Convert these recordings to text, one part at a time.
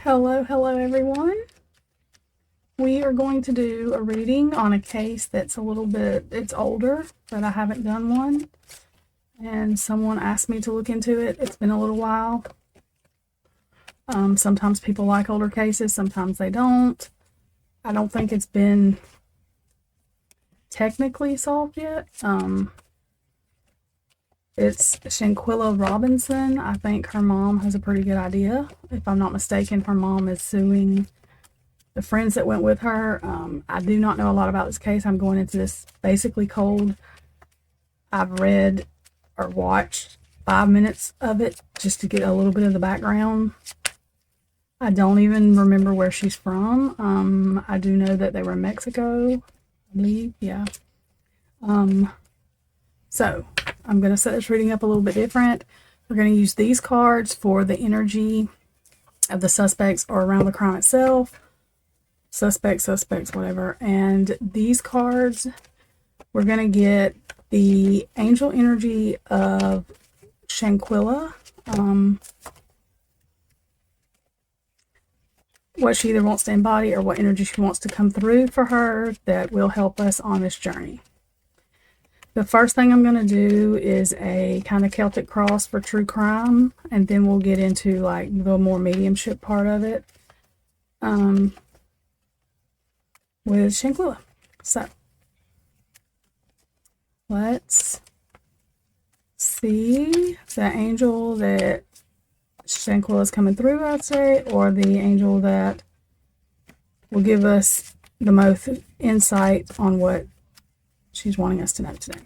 Hello everyone. We are going to do a reading on a case that's it's older, but I haven't done one. And someone asked me to look into it. It's been a little while. Sometimes people like older cases, sometimes they don't. I don't think it's been technically solved yet. It's Shanquella Robinson. I think her mom has a pretty good idea. If I'm not mistaken, her mom is suing the friends that went with her. I do not know a lot about this case. I'm going into this basically cold. I've read or watched 5 minutes of it just to get a little bit of the background. I don't even remember where she's from. I do know that they were in Mexico, I believe. Yeah. So I'm going to set this reading up a little bit different. We're going to use these cards for the energy of the suspects or around the crime itself. Suspects, whatever. And these cards, we're going to get the angel energy of Shanquella. What she either wants to embody or what energy she wants to come through for her that will help us on this journey. The first thing I'm going to do is a kind of Celtic cross for true crime, and then we'll get into like the more mediumship part of it with Shanquella. So let's see the angel that Shanquella is coming through, I'd say, or the angel that will give us the most insight on what she's wanting us to know today.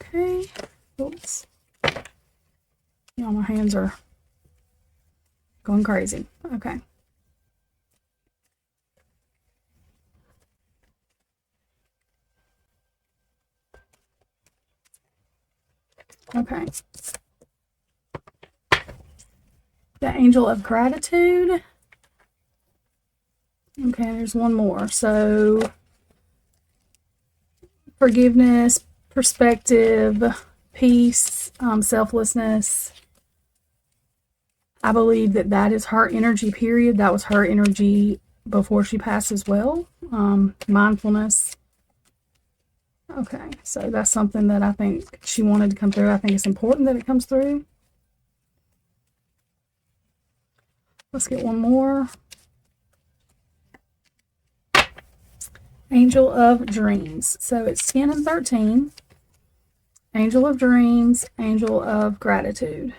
Okay. Oops. You know, my hands are going crazy. Okay. Okay. The angel of gratitude. Okay, there's one more. So forgiveness, perspective, peace, selflessness. I believe that is her energy, period. That was her energy before she passed as well. Mindfulness. Okay, so that's something that I think she wanted to come through. I think it's important that it comes through. Let's get one more. Angel of Dreams. So it's 10 and 13. Angel of Dreams, Angel of Gratitude.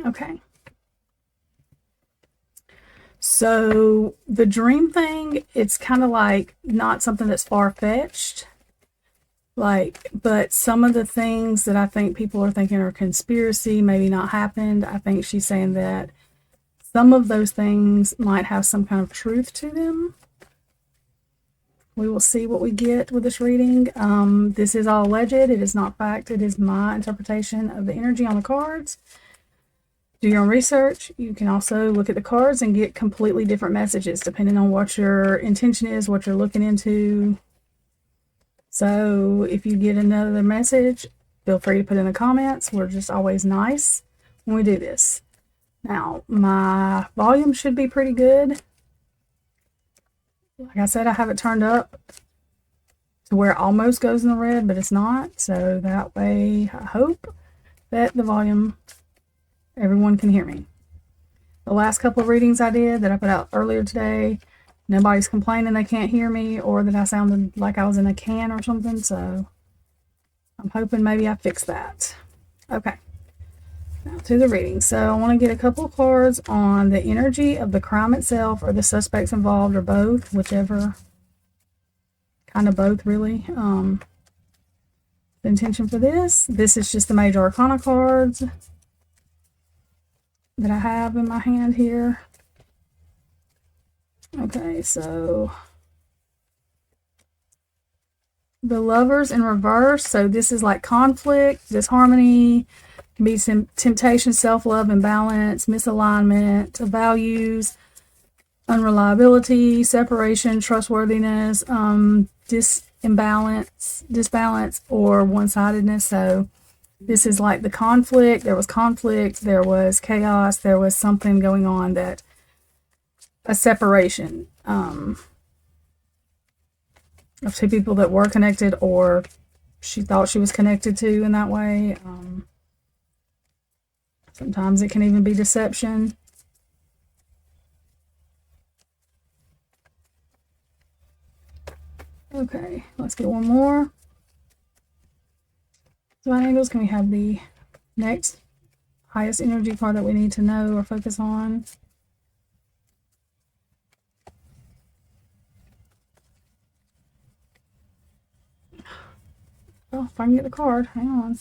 Okay. So the dream thing, it's kind of like not something that's far-fetched. But some of the things that I think people are thinking are conspiracy, maybe not happened. I think she's saying that some of those things might have some kind of truth to them. We will see what we get with this reading. This is all alleged. It is not fact. It is my interpretation of the energy on the cards. Do your own research. You can also look at the cards and get completely different messages depending on what your intention is, what you're looking into. So if you get another message, feel free to put in the comments. We're just always nice when we do this. Now, my volume should be pretty good. Like I said, I have it turned up to where it almost goes in the red, but it's not. So that way, I hope that the volume, everyone can hear me. The last couple of readings I did that I put out earlier today, nobody's complaining they can't hear me or that I sounded like I was in a can or something. So I'm hoping maybe I fixed that. Okay. Now to the reading. So I want to get a couple of cards on the energy of the crime itself or the suspects involved or both, whichever. Kind of both, really. The intention for this. This is just the Major Arcana cards that I have in my hand here. Okay, so the Lovers in reverse. So this is like conflict, disharmony, can be some temptation, self-love, imbalance, misalignment, values, unreliability, separation, trustworthiness, disbalance, or one-sidedness. So This is like the conflict. There was conflict, there was chaos, there was something going on, that a separation of two people that were connected, or she thought she was connected to in that way. Sometimes it can even be deception. Okay, let's get one more. Divine angels, can we have the next highest energy card that we need to know or focus on? Oh, if I can get the card, hang on.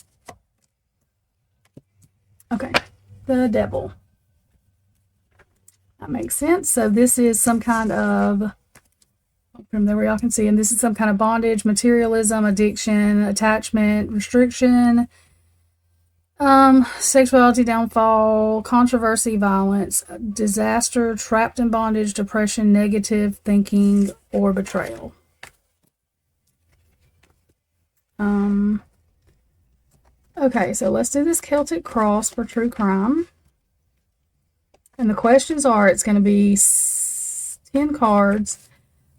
Okay, the devil. That makes sense. So this is some kind of, from there where y'all can see, and this is some kind of bondage, materialism, addiction, attachment, restriction, sexuality downfall, controversy, violence, disaster, trapped in bondage, depression, negative thinking, or betrayal. Okay, so let's do this Celtic cross for true crime. And the questions are, it's going to be 10 cards,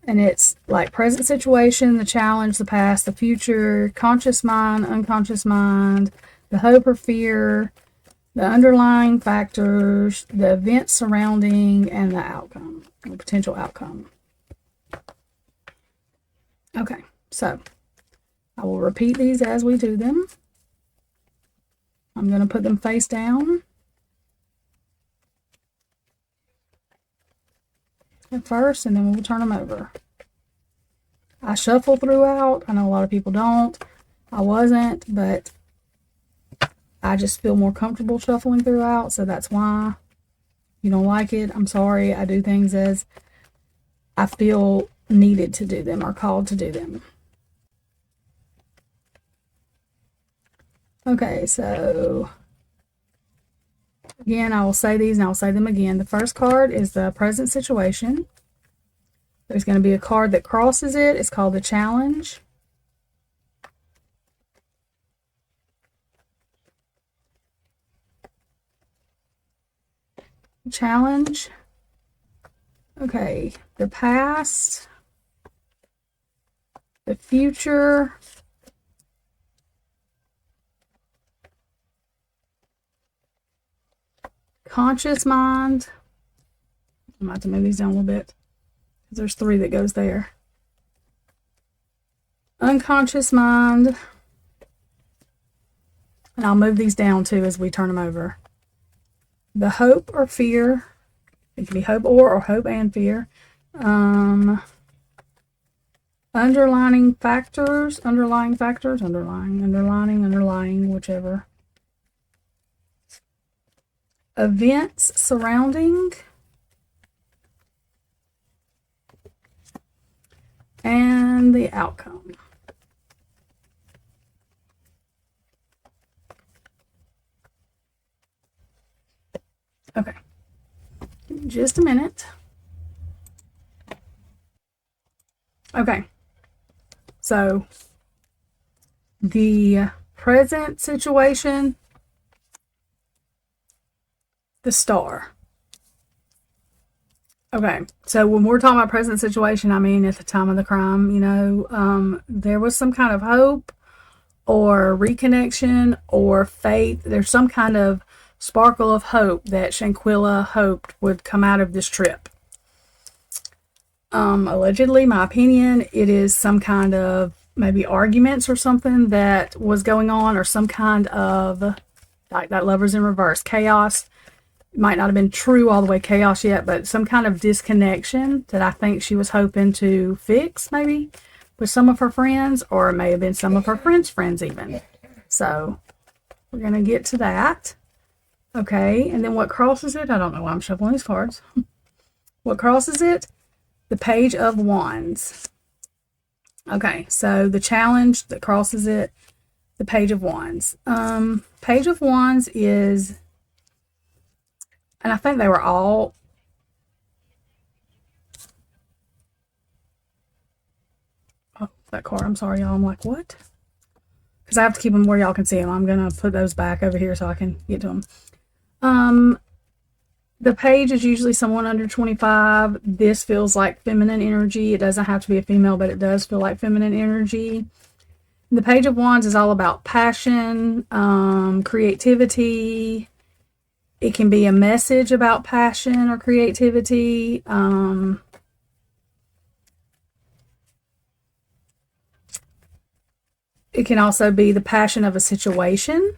and it's like present situation, the challenge, the past, the future, conscious mind, unconscious mind, the hope or fear, the underlying factors, the events surrounding, and the outcome, the potential outcome. Okay, so I will repeat these as we do them. I'm going to put them face down at first, and then we'll turn them over. I shuffle throughout. I know a lot of people don't. I wasn't, but I just feel more comfortable shuffling throughout, so that's why. If you don't like it, I'm sorry. I do things as I feel needed to do them or called to do them. Okay, so again, I will say these and I will say them again. The first card is the present situation. There's going to be a card that crosses it. It's called the challenge. Challenge. Okay, the past, the future, conscious mind. I'm about to move these down a little bit because there's 3 that goes there. Unconscious mind. And I'll move these down too as we turn them over. The hope or fear. It can be hope or hope and fear. Underlying factors, whichever. Events surrounding. And the outcome. Okay. Just a minute. Okay. So, the present situation, the star. Okay, so when we're talking about present situation, I mean at the time of the crime, you know, there was some kind of hope or reconnection or faith. There's some kind of sparkle of hope that Shanquella hoped would come out of this trip. Allegedly, my opinion, it is some kind of maybe arguments or something that was going on, or some kind of, like that Lovers in Reverse, chaos. Might not have been true all the way chaos yet, but some kind of disconnection that I think she was hoping to fix, maybe with some of her friends, or it may have been some of her friends' friends even. So we're going to get to that. Okay, and then what crosses it? I don't know why I'm shuffling these cards. What crosses it? The Page of Wands. Okay, so the challenge that crosses it, the Page of Wands. Page of Wands is, and I think they were all, oh, that card, I'm sorry, y'all. I'm like, what? because I have to keep them where y'all can see them. I'm going to put those back over here so I can get to them. The page is usually someone under 25. This feels like feminine energy. It doesn't have to be a female, but it does feel like feminine energy. The Page of Wands is all about passion, creativity. It can be a message about passion or creativity. It can also be the passion of a situation.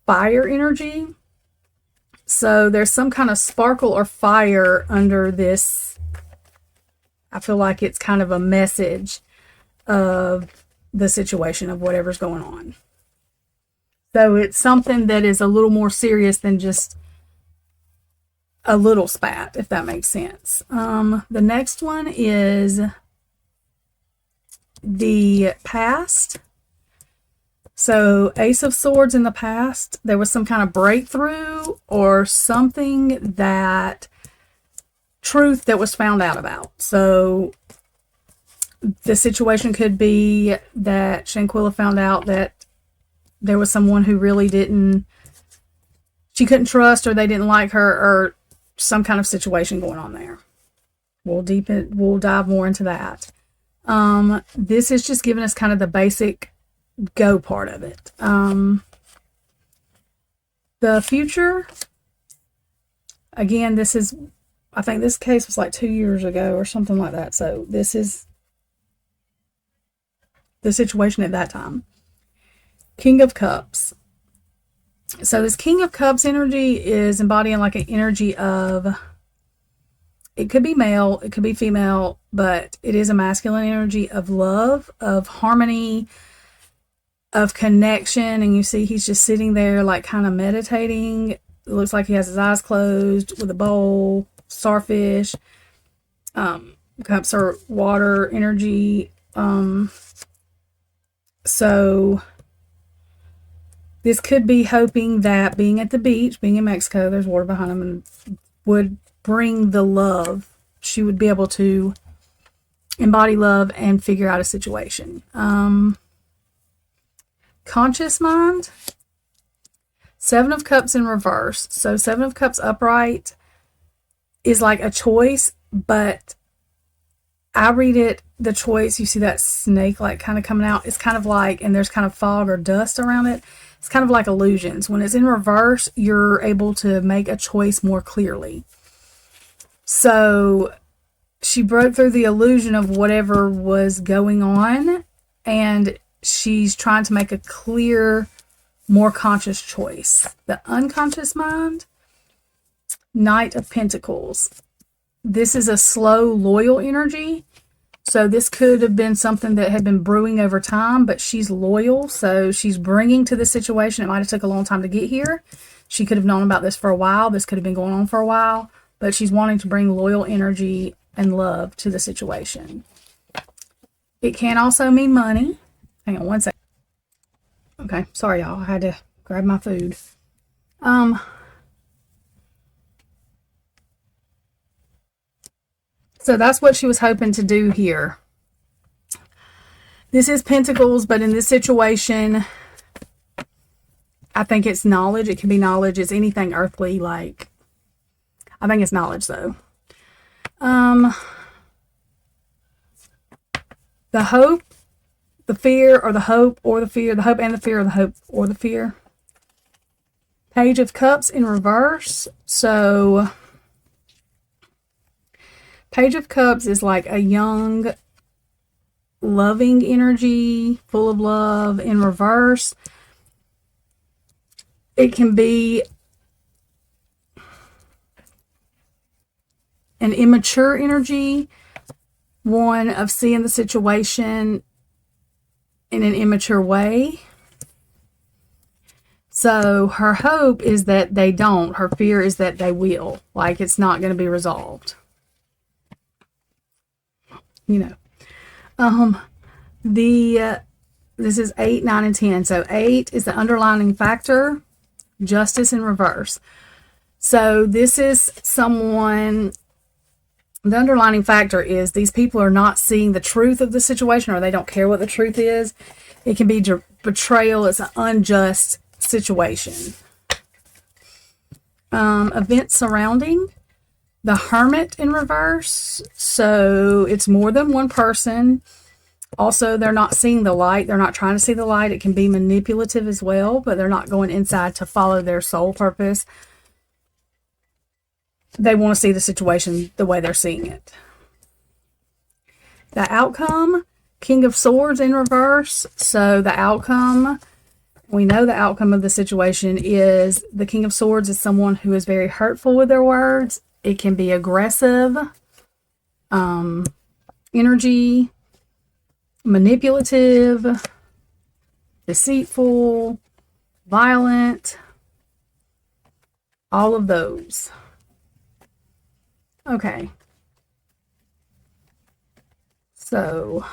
Fire energy. So there's some kind of sparkle or fire under this. I feel like it's kind of a message of the situation of whatever's going on. So it's something that is a little more serious than just a little spat, if that makes sense. The next one is the past. So Ace of Swords in the past, there was some kind of breakthrough or something that truth that was found out about. So the situation could be that Shanquella found out that there was someone who really she couldn't trust, or they didn't like her, or some kind of situation going on there. We'll dive more into that. This is just giving us kind of the basic go part of it. The future, again, I think this case was like 2 years ago or something like that. So this is the situation at that time. King of Cups. So this King of Cups energy is embodying like an energy of, it could be male, it could be female, but it is a masculine energy of love, of harmony, of connection. And you see he's just sitting there like kind of meditating. It looks like he has his eyes closed with a bowl, starfish. Cups are water energy. So this could be hoping that being at the beach, being in Mexico, there's water behind him, and would bring the love. She would be able to embody love and figure out a situation. Conscious mind. Seven of Cups in reverse. So Seven of Cups upright is like a choice, but I read it, the choice, you see that snake like kind of coming out. It's kind of like, and there's kind of fog or dust around it. It's kind of like illusions. When it's in reverse, you're able to make a choice more clearly. So she broke through the illusion of whatever was going on, and she's trying to make a clear, more conscious choice. The unconscious mind, Knight of Pentacles. This is a slow, loyal energy. So this could have been something that had been brewing over time, but she's loyal. So she's bringing to the situation. It might have took a long time to get here. She could have known about this for a while. This could have been going on for a while, but she's wanting to bring loyal energy and love to the situation. It can also mean money. Hang on one second. Okay, sorry y'all. I had to grab my food. So that's what she was hoping to do here. This is Pentacles, but in this situation, I think it's knowledge. It can be knowledge. It's anything earthly, like, I think it's knowledge though. The hope, the fear, or the hope, or the fear, the hope and the fear, or the hope, or the fear. Page of Cups in reverse. So Page of Cups is like a young, loving energy, full of love. In reverse, it can be an immature energy, one of seeing the situation in an immature way. So her hope is that they don't. Her fear is that they will. Like, it's not going to be resolved. You know. This is 8, 9, and 10. So 8 is the underlining factor. Justice in reverse. So this is someone, the underlining factor is these people are not seeing the truth of the situation, or they don't care what the truth is. It can be betrayal. It's an unjust situation. Events surrounding the Hermit in reverse. So it's more than one person. Also, they're not seeing the light. They're not trying to see the light. It can be manipulative as well, but they're not going inside to follow their soul purpose. They want to see the situation the way they're seeing it. The outcome, King of Swords in reverse. So the outcome, we know the outcome of the situation is the King of Swords is someone who is very hurtful with their words. It can be aggressive, energy, manipulative, deceitful, violent, all of those. Okay. So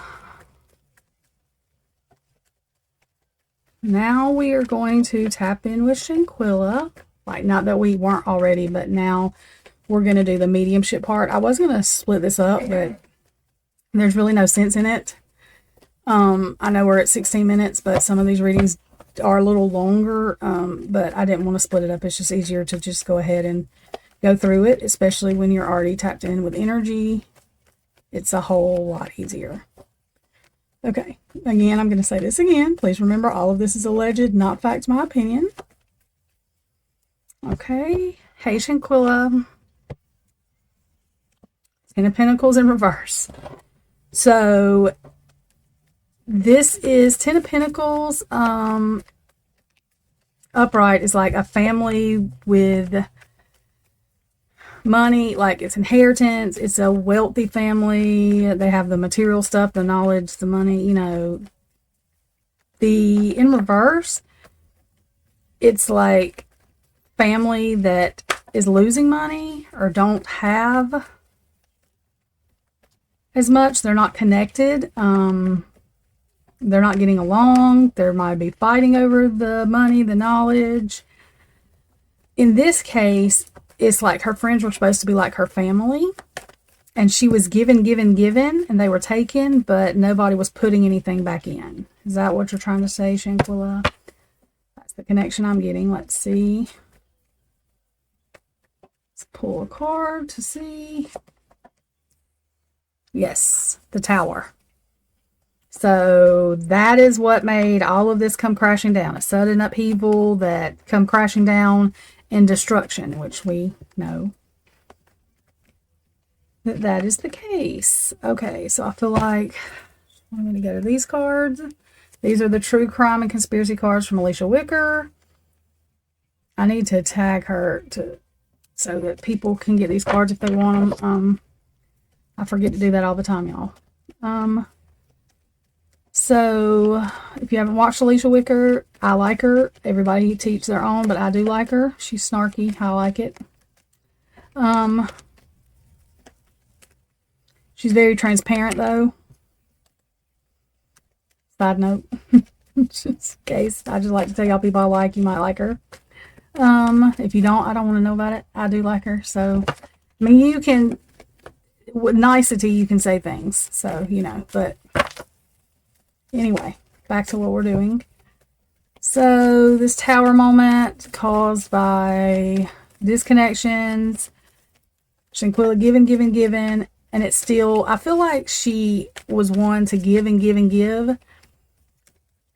now we are going to tap in with Shanquella. Like, not that we weren't already, but now we're going to do the mediumship part. I was going to split this up, but there's really no sense in it. I know we're at 16 minutes, but some of these readings are a little longer, but I didn't want to split it up. It's just easier to just go ahead and go through it, especially when you're already tapped in with energy. It's a whole lot easier. Okay, again, I'm going to say this again. Please remember, all of this is alleged, not fact, my opinion. Okay, hey Shanquella. Ten of Pentacles in reverse. So this is Ten of Pentacles. Upright is like a family with money, like it's inheritance. It's a wealthy family. They have the material stuff, the knowledge, the money, you know. The in reverse, it's like family that is losing money or don't have as much. They're not connected. They're not getting along. There might be fighting over the money, the knowledge. In this case, it's like her friends were supposed to be like her family. And she was given, and they were taken, but nobody was putting anything back in. Is that what you're trying to say, Shanquella? That's the connection I'm getting. Let's see. Let's pull a card to see. Yes, the Tower. So that is what made all of this come crashing down. A sudden upheaval that come crashing down in destruction, which we know that is the case. Okay, so I feel like I'm going to go to these cards. These are the true crime and conspiracy cards from Alicia Wicker. I need to tag her so that people can get these cards if they want them. I forget to do that all the time, y'all. So if you haven't watched Alicia Wicker, I like her. Everybody teach their own, but I do like her. She's snarky. I like it. She's very transparent, though. Side note. Just in case. I just like to tell y'all people I like. You might like her. If you don't, I don't want to know about it. I do like her. So, I mean, you can, with nicety, you can say things. So, you know, but anyway, back to what we're doing. So, this Tower moment caused by disconnections. Shanquella given. And it's still, I feel like she was one to give and give.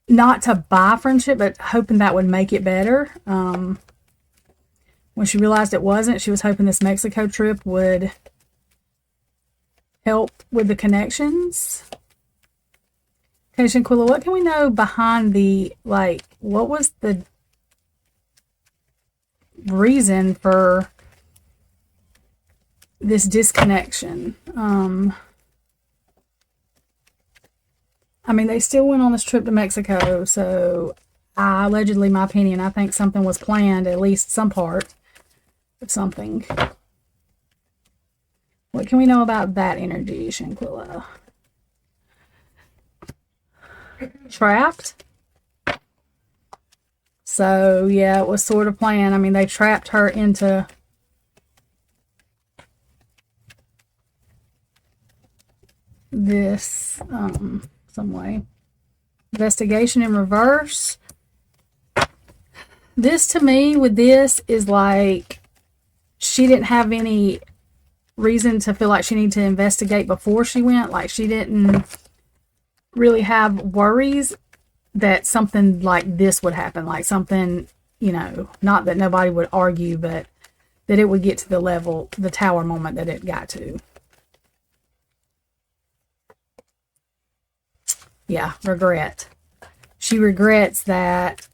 Not to buy friendship, but hoping that would make it better. When she realized it wasn't, she was hoping this Mexico trip would help with the connections. Okay, Shanquella, what can we know behind the, like, what was the reason for this disconnection? I mean, they still went on this trip to Mexico, so allegedly, my opinion, I think something was planned, at least some part of something. What can we know about that energy, Shanquella? Trapped? So, yeah, it was sort of planned. I mean, they trapped her into this some way. Investigation in reverse. This to me with this is like she didn't have any reason to feel like she needed to investigate before she went. Like she didn't really have worries that something like this would happen. Like something, you know, not that nobody would argue, but that it would get to the level, the tower moment that it got to. Yeah, regret. She regrets that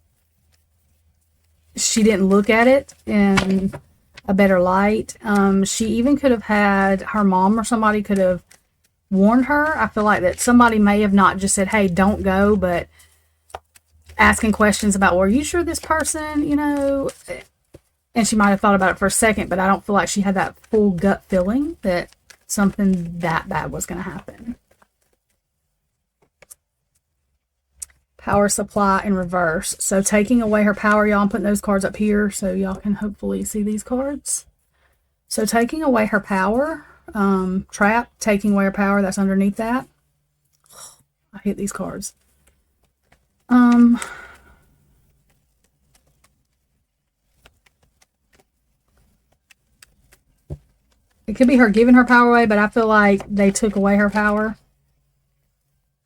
she didn't look at it in a better light. She even could have had her mom or somebody could have warned her. I feel like that somebody may have not just said, hey, don't go, but asking questions about, well, are you sure this person, you know, and she might have thought about it for a second, but I don't feel like she had that full gut feeling that something that bad was going to happen. Power supply in reverse. So taking away her power, y'all, I'm putting those cards up here so y'all can hopefully see these cards. So taking away her power, trap, taking away her power, that's underneath that. I hate these cards. It could be her giving her power away, but I feel like they took away her power.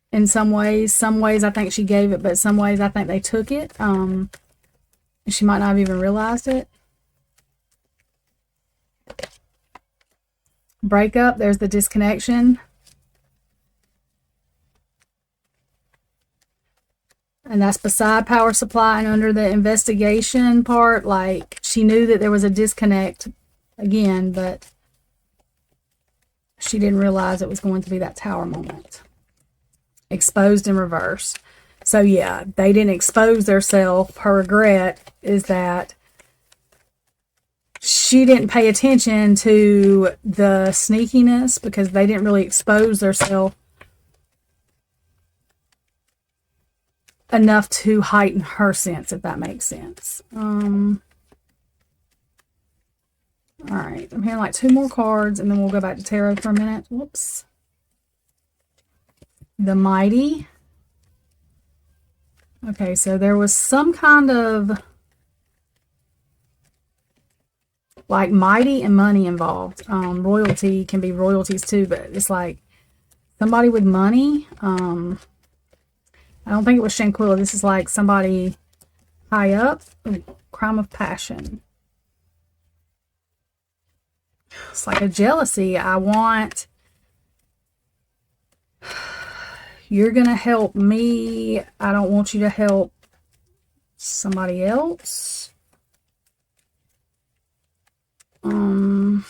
In some ways. Some ways I think she gave it, but some ways I think they took it. And she might not have even realized it. Breakup, there's the disconnection. And that's beside power supply and under the investigation part. Like, she knew that there was a disconnect again, but she didn't realize it was going to be that tower moment. Exposed in reverse. So yeah, they didn't expose themselves. Her regret is that she didn't pay attention to the sneakiness because they didn't really expose themselves enough to heighten her sense, if that makes sense. All right, I'm hearing like 2 more cards and then we'll go back to tarot for a minute. Whoops. The Mighty. Okay, so there was some kind of like mighty and money involved. Royalty can be royalties too, but it's like somebody with money. I don't think it was Shanquella. This is like somebody high up. Ooh, crime of passion. It's like a jealousy. I want... You're going to help me. I don't want you to help somebody else. Let me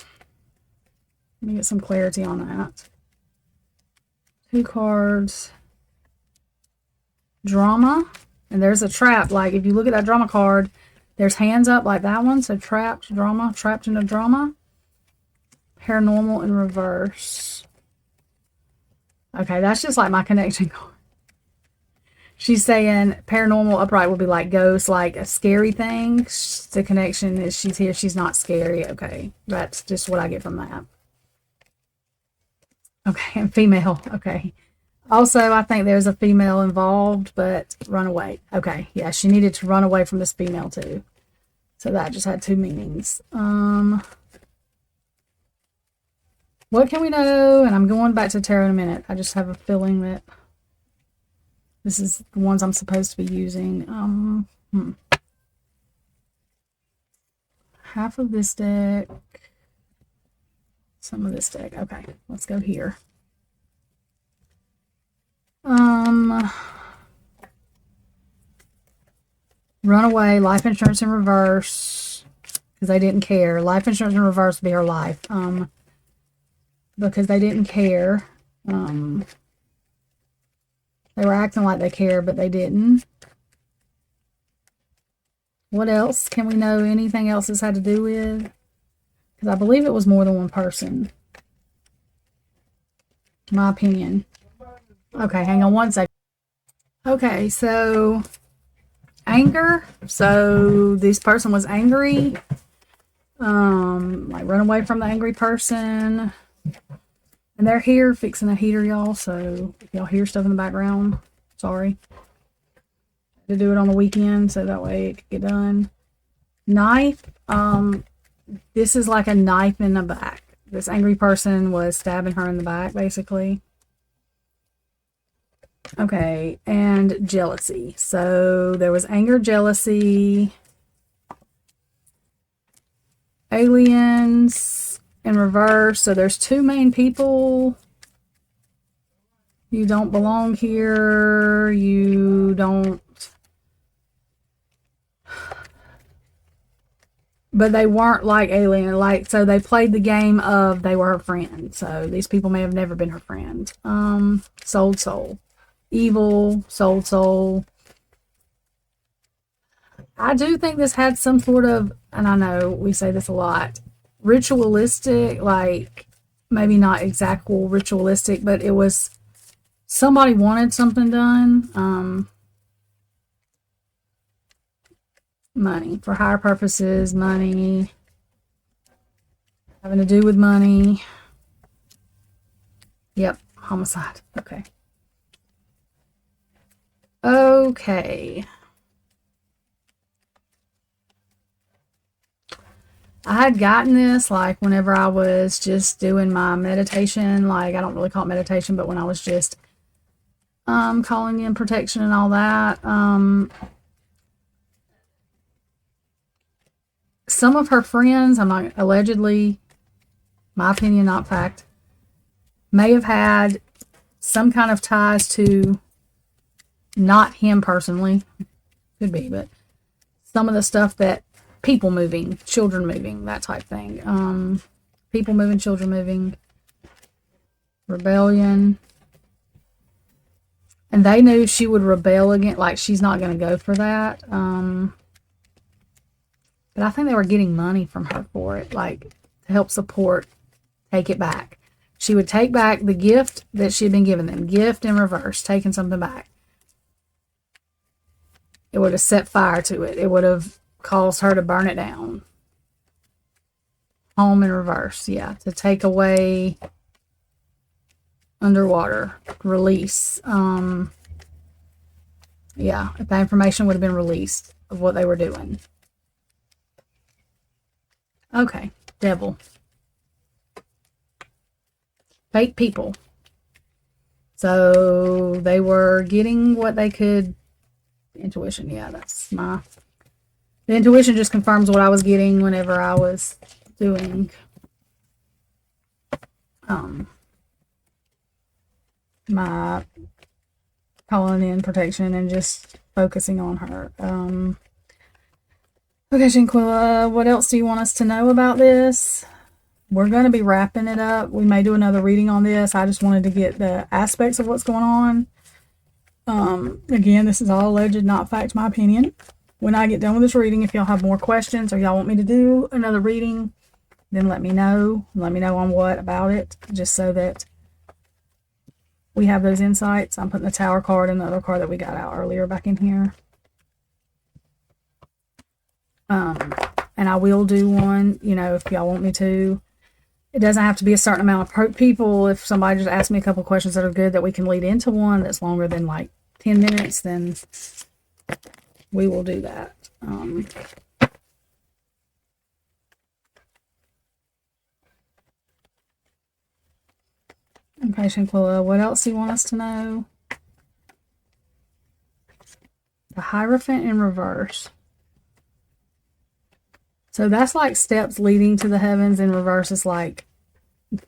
get some clarity on that. 2 cards. Drama. And there's a trap. Like, if you look at that drama card, there's hands up like that one. So, trapped, drama, trapped in a drama. Paranormal in reverse. Okay, that's just like my connection card. She's saying paranormal upright would be like ghost, like a scary thing. The connection is she's here, she's not scary. Okay, that's just what I get from that. Okay, and female. Okay. Also, I think there's a female involved, but run away. Okay, yeah, she needed to run away from this female too. So that just had 2 meanings. What can we know? And I'm going back to tarot in a minute. I just have a feeling that this is the ones I'm supposed to be using. Half of this deck. Some of this deck. Okay, let's go here. Runaway, life insurance in reverse. Because they didn't care. Life insurance in reverse would be her life. Because they didn't care. They were acting like they cared, but they didn't. What else? Can we know anything else this had to do with? Because I believe it was more than one person. My opinion. Okay, hang on one second. Okay, so anger. So this person was angry. Like run away from the angry person. And they're here fixing a heater, y'all. So if y'all hear stuff in the background, sorry. to do it on the weekend so that way it could get done. Knife. This is like a knife in the back. This angry person was stabbing her in the back, basically. Okay, and jealousy. So there was anger, jealousy, aliens in reverse. So there's two main people. You don't belong here. You don't. But they weren't like alien. Like, so they played the game of they were her friend. So these people may have never been her friend. Sold soul. Evil, sold soul. I do think this had some sort of, and I know we say this a lot, ritualistic, like maybe not exactly ritualistic, but it was somebody wanted something done. Money for higher purposes, money having to do with money. Yep, homicide. Okay. Okay. I had gotten this like whenever I was just doing my meditation. Like, I don't really call it meditation, but when I was just calling in protection and all that. Some of her friends, I'm not allegedly, my opinion, not fact, may have had some kind of ties to, not him personally, could be, but some of the stuff that people moving, children moving, that type thing. People moving, children moving, rebellion. And they knew she would rebel again, like she's not going to go for that. But I think they were getting money from her for it, like to help support, take it back. She would take back the gift that she had been given them. Gift in reverse, taking something back. It would have set fire to it. It would have caused her to burn it down. Home in reverse, yeah. To take away underwater, release. Yeah, if that information would have been released of what they were doing. Okay, devil. Fake people. So they were getting what they could. Intuition, yeah, that's my. The intuition just confirms what I was getting whenever I was doing my calling in protection and just focusing on her. Okay, Shanquella, what else do you want us to know about this? We're going to be wrapping it up. We may do another reading on this. I just wanted to get the aspects of what's going on. Again, this is all alleged, not fact, my opinion. When I get done with this reading, if y'all have more questions or y'all want me to do another reading, then let me know. Let me know on what about it, just so that we have those insights. I'm putting the Tower card and the other card that we got out earlier back in here. And I will do one, you know, if y'all want me to. It doesn't have to be a certain amount of people. If somebody just asks me a couple questions that are good that we can lead into one that's longer than like 10 minutes, then we will do that. Okay, Shanquella, what else do you want us to know? The Hierophant in reverse. So that's like steps leading to the heavens. In reverse is like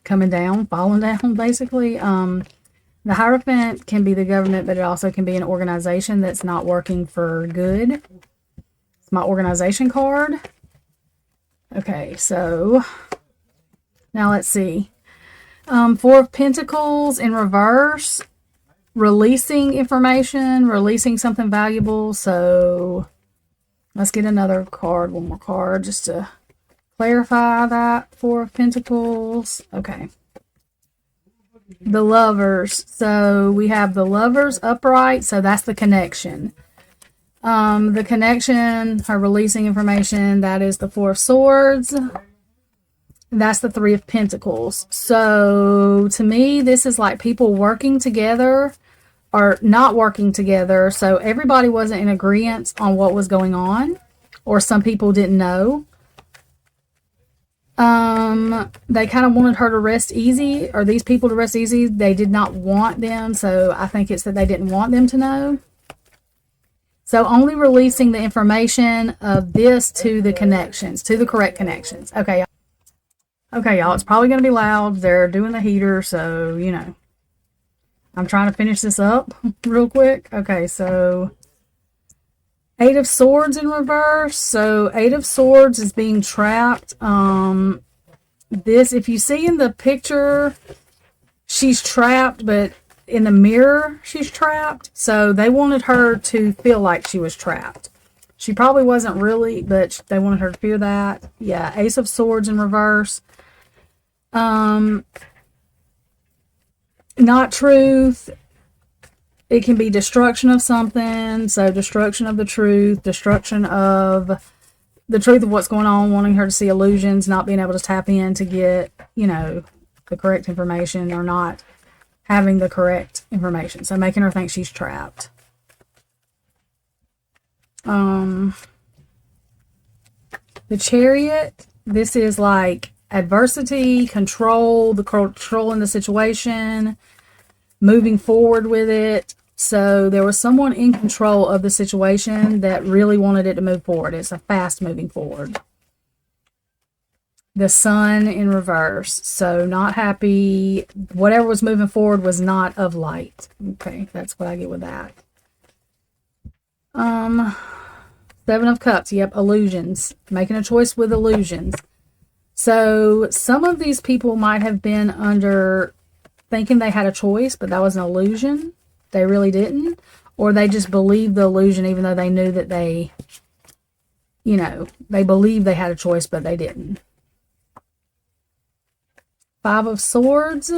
coming down, falling down, basically. The Hierophant can be the government, but it also can be an organization that's not working for good. It's my organization card. Okay, so now let's see. Four of Pentacles in reverse, releasing information, releasing something valuable. So let's get another card, one more card, just to clarify that. Four of Pentacles. Okay. The Lovers. So we have the Lovers upright. So that's the connection. The connection, her releasing information, that is the Four of Swords. That's the Three of Pentacles. So to me, this is like people working together are not working together. So everybody wasn't in agreement on what was going on, or some people didn't know. They kind of wanted her to rest easy, or these people to rest easy. They did not want them, so I think it's that they didn't want them to know. So only releasing the information of this to the connections, to the correct connections. Okay, y'all, it's probably going to be loud. They're doing the heater, so, you know. I'm trying to finish this up real quick. Okay, so Eight of Swords in reverse. So Eight of Swords is being trapped. This, if you see in the picture, she's trapped, but in the mirror, she's trapped. So they wanted her to feel like she was trapped. She probably wasn't really, but they wanted her to feel that. Yeah, Ace of Swords in reverse. Not truth. It can be destruction of something. So destruction of the truth, destruction of the truth of what's going on, wanting her to see illusions, not being able to tap in to get, you know, the correct information, or not having the correct information. So making her think she's trapped. The Chariot, this is like adversity, control, the control in the situation, moving forward with it. So there was someone in control of the situation that really wanted it to move forward. It's a fast moving forward. The Sun in reverse. So not happy. Whatever was moving forward was not of light. Okay, that's what I get with that. Seven of Cups. Yep, illusions. Making a choice with illusions. So some of these people might have been under thinking they had a choice, but that was an illusion. They really didn't. Or they just believed the illusion even though they knew that they, you know, they believed they had a choice, but they didn't. Five of Swords.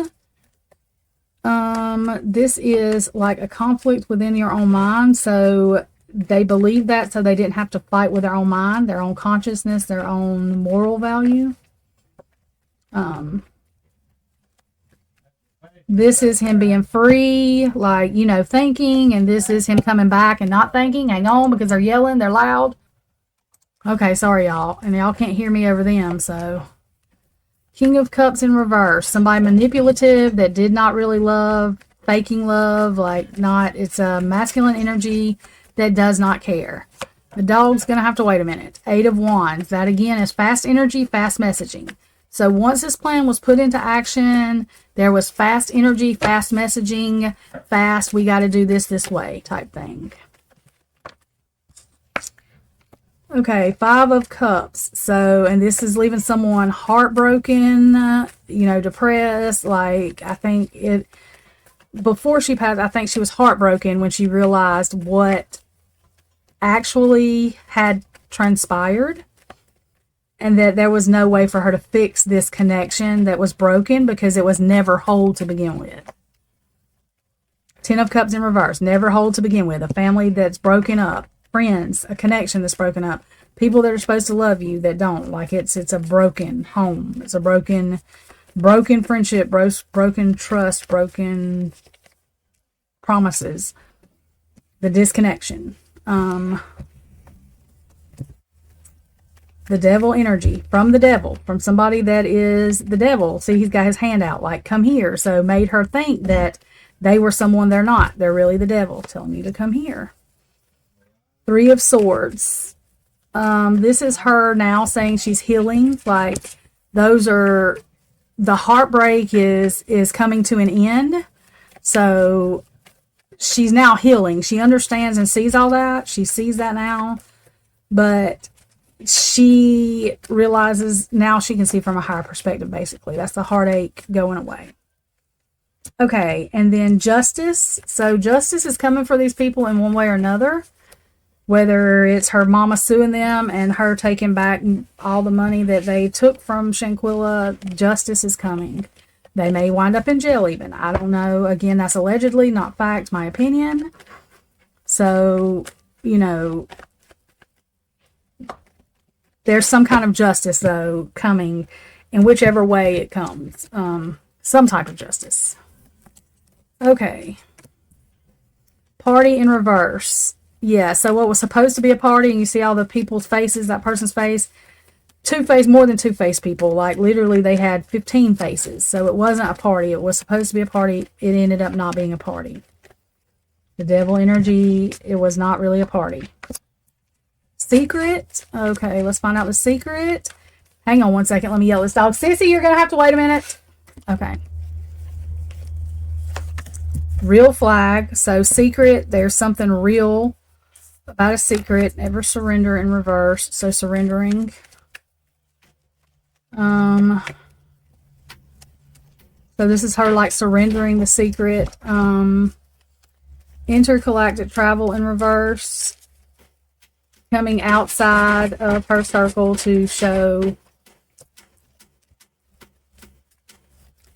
This is like a conflict within your own mind. So they believed that, so they didn't have to fight with their own mind, their own consciousness, their own moral value. This is him being free, like, you know, thinking, and this is him coming back and not thinking. Hang on, because they're yelling, they're loud. Okay, sorry, y'all. And y'all can't hear me over them, so. King of Cups in reverse. Somebody manipulative that did not really love, faking love, like not, it's a masculine energy that does not care. The dog's going to have to wait a minute. Eight of Wands. That again is fast energy, fast messaging. So once this plan was put into action, there was fast energy, fast messaging, fast, we got to do this way type thing. Okay, Five of Cups. So, and this is leaving someone heartbroken, you know, depressed. Like, I think it, before she passed, I think she was heartbroken when she realized what actually had transpired. And that there was no way for her to fix this connection that was broken because it was never whole to begin with. Ten of Cups in reverse. Never whole to begin with. A family that's broken up. Friends. A connection that's broken up. People that are supposed to love you that don't. Like it's a broken home. It's a broken friendship. Broken trust. Broken promises. The disconnection. The devil energy from the devil, from somebody that is the devil. See, he's got his hand out like, come here. So made her think that they were someone they're not. They're really the devil telling you to come here. Three of Swords. This is her now saying she's healing. Like those are, the heartbreak is coming to an end. So she's now healing. She understands and sees all that. She sees that now. But she realizes now she can see from a higher perspective, basically. That's the heartache going away. Okay, and then Justice. So justice is coming for these people in one way or another. Whether it's her mama suing them and her taking back all the money that they took from Shanquella, justice is coming. They may wind up in jail even. I don't know. Again, that's allegedly, not fact, my opinion. So, you know, there's some kind of justice, though, coming in whichever way it comes. Some type of justice. Okay. Party in reverse. Yeah, so what was supposed to be a party, and you see all the people's faces, that person's face, two-faced, more than two-faced people. Like, literally, they had 15 faces. So it wasn't a party. It was supposed to be a party. It ended up not being a party. The devil energy, it was not really a party. Secret. Okay, let's find out the secret. Hang on one second. Let me yell at this dog. Sissy, you're going to have to wait a minute. Okay. Real flag. So secret, there's something real about a secret. Never surrender in reverse. So surrendering. So this is her like surrendering the secret. Intergalactic travel in reverse. Coming outside of her circle to show,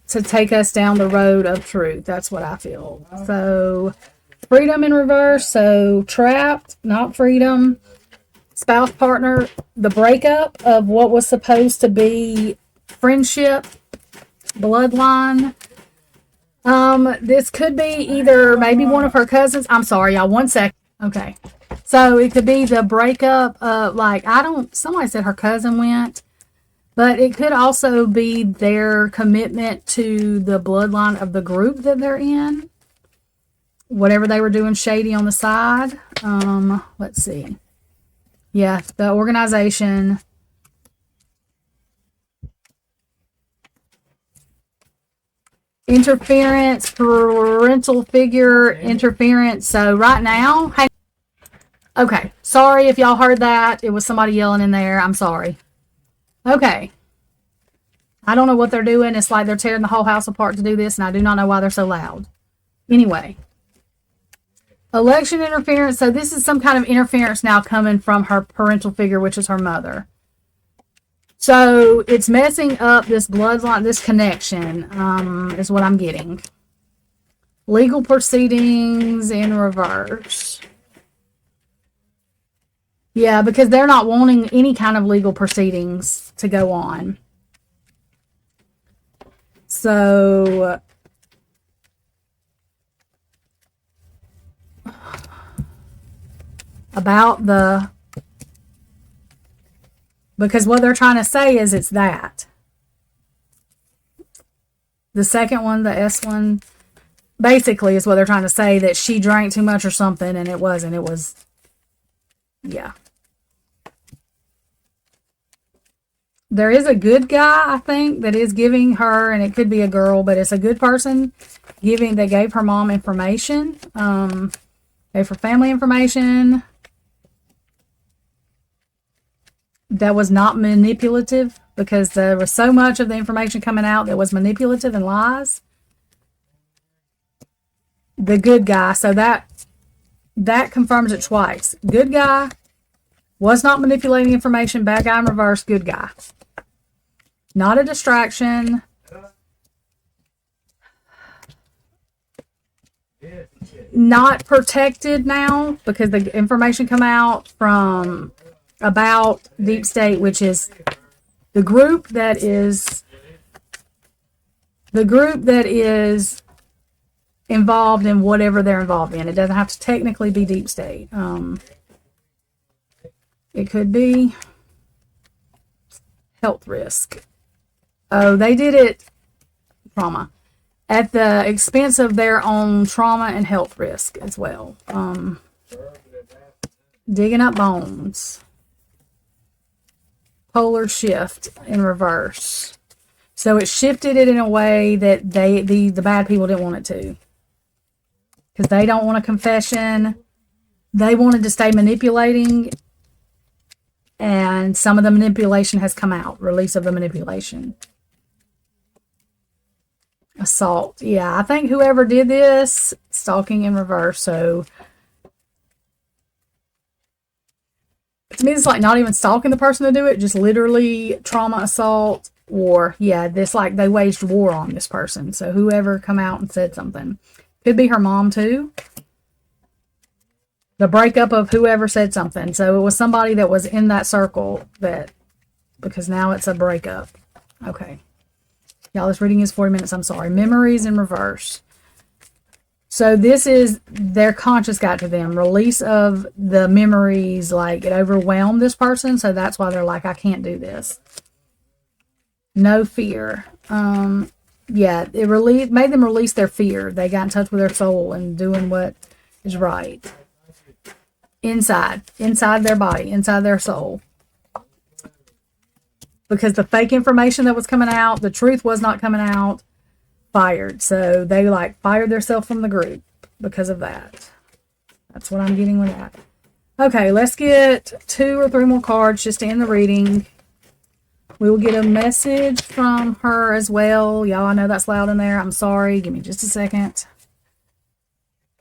to take us down the road of truth. That's what I feel. So freedom in reverse. So trapped, not freedom. Spouse, partner, the breakup of what was supposed to be friendship, bloodline. This could be either maybe one of her cousins. I'm sorry, y'all. 1 second. Okay. So it could be the breakup of, like, somebody said her cousin went, but it could also be their commitment to the bloodline of the group that they're in. Whatever they were doing shady on the side. Let's see. Yeah, the organization. Interference, parental figure interference. So right now, okay, sorry if y'all heard that. It was somebody yelling in there. I'm sorry. Okay. I don't know what they're doing. It's like they're tearing the whole house apart to do this, and I do not know why they're so loud. Anyway. Election interference. So this is some kind of interference now coming from her parental figure, which is her mother. So it's messing up this bloodline, this connection, is what I'm getting. Legal proceedings in reverse. Yeah, because they're not wanting any kind of legal proceedings to go on. So about the, because what they're trying to say is it's that. The second one, the S one, basically is what they're trying to say, that she drank too much or something, and it wasn't. It was, yeah. There is a good guy, I think, that is giving her, and it could be a girl, but it's a good person giving, they gave her mom information, gave her family information that was not manipulative, because there was so much of the information coming out that was manipulative and lies. The good guy, so that confirms it twice. Good guy was not manipulating information. Bad guy in reverse. Good guy. Not a distraction. Not protected now, because the information come out from about Deep State, which is the group that is involved in whatever they're involved in. It doesn't have to technically be Deep State. It could be health risk. Oh, they did it, trauma, at the expense of their own trauma and health risk as well. Digging up bones. Polar shift in reverse. So it shifted it in a way that the bad people didn't want it to. Because they don't want a confession. They wanted to stay manipulating. And some of the manipulation has come out. Release of the manipulation. Assault. Yeah, I think whoever did this, stalking in reverse. So to me, it's like not even stalking the person to do it, just literally trauma, assault, war. Yeah, this, like, they waged war on this person. So whoever come out and said something. Could be her mom too. The breakup of whoever said something. So it was somebody that was in that circle that, because now it's a breakup. Okay. Y'all, this reading is 40 minutes. I'm sorry. Memories in reverse. So this is their conscious got to them. Release of the memories, like it overwhelmed this person. So that's why they're like, I can't do this. No fear. Yeah, it made them release their fear. They got in touch with their soul and doing what is right. Inside their body, inside their soul. Because the fake information that was coming out, the truth was not coming out, fired. So they like fired themselves from the group because of that. That's what I'm getting with that. Okay, let's get 2 or 3 more cards just to end the reading. We will get a message from her as well. Y'all, I know that's loud in there. I'm sorry. Give me just a second.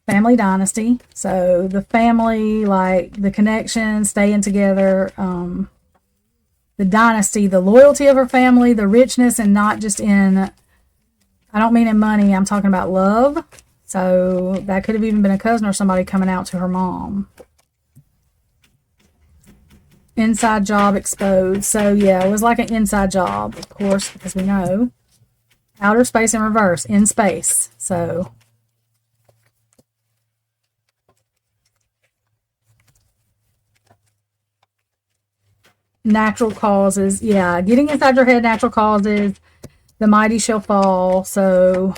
Family dynasty. So the family, like the connection, staying together, the dynasty, the loyalty of her family, the richness, and not just in, I don't mean in money, I'm talking about love. So that could have even been a cousin or somebody coming out to her mom. Inside job exposed. So yeah, it was like an inside job, of course, because we know. Outer space in reverse, in space. So natural causes. Yeah, getting inside your head, natural causes. The mighty shall fall. So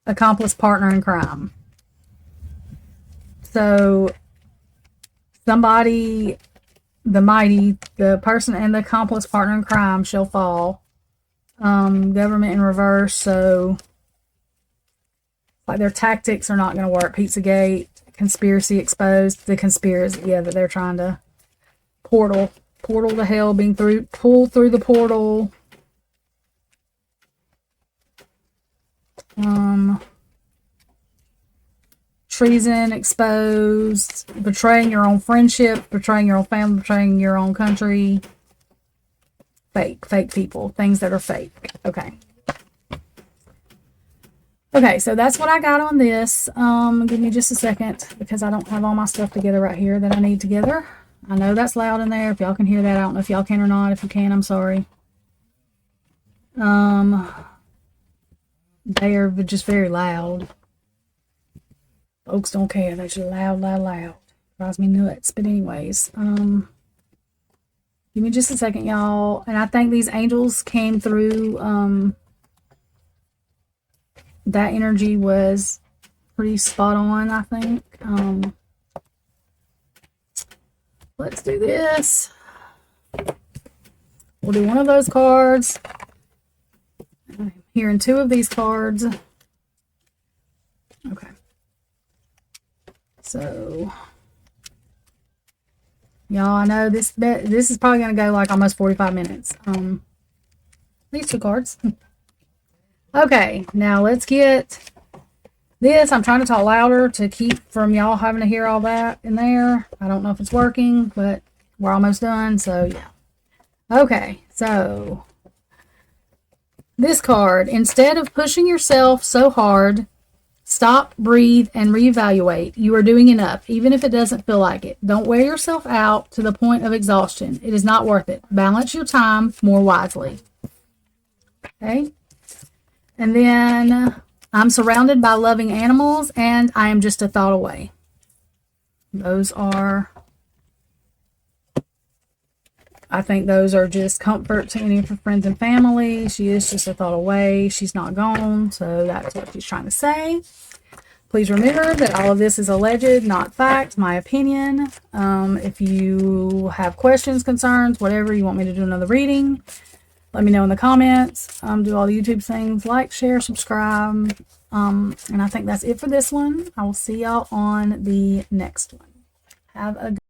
accomplice partner in crime. So somebody, the mighty, the person and the accomplice partner in crime shall fall. Government in reverse. So like their tactics are not going to work. Pizzagate, conspiracy exposed. The conspiracy, yeah, that they're trying to portal to hell, being pulled through the portal. Treason exposed, betraying your own friendship, betraying your own family, betraying your own country. Fake people, things that are fake. Okay, so that's what I got on this. Give me just a second because I don't have all my stuff together right here that I need together. I know that's loud in there. If y'all can hear that, I don't know if y'all can or not. If you can, I'm sorry. They are just very loud. Folks don't care. They're just loud. Drives me nuts. But anyways, give me just a second, y'all. And I think these angels came through. That energy was pretty spot on, I think. Let's do this. We'll do one of those cards. I'm hearing 2 of these cards. Okay. So, y'all, I know this is probably going to go like almost 45 minutes. These 2 cards. Okay, now let's get this. I'm trying to talk louder to keep from y'all having to hear all that in there. I don't know if it's working, but we're almost done, so yeah. Okay, so this card, instead of pushing yourself so hard, stop, breathe, and reevaluate. You are doing enough, even if it doesn't feel like it. Don't wear yourself out to the point of exhaustion. It is not worth it. Balance your time more wisely. Okay. And then I'm surrounded by loving animals, and I am just a thought away. Those are, I think those are just comfort to any of her friends and family. She is just a thought away. She's not gone. So that's what she's trying to say. Please remember that all of this is alleged, not fact, my opinion. If you have questions, concerns, whatever, you want me to do another reading, let me know in the comments. Do all the YouTube things, like, share, subscribe. And I think that's it for this one. I will see y'all on the next one. Have a good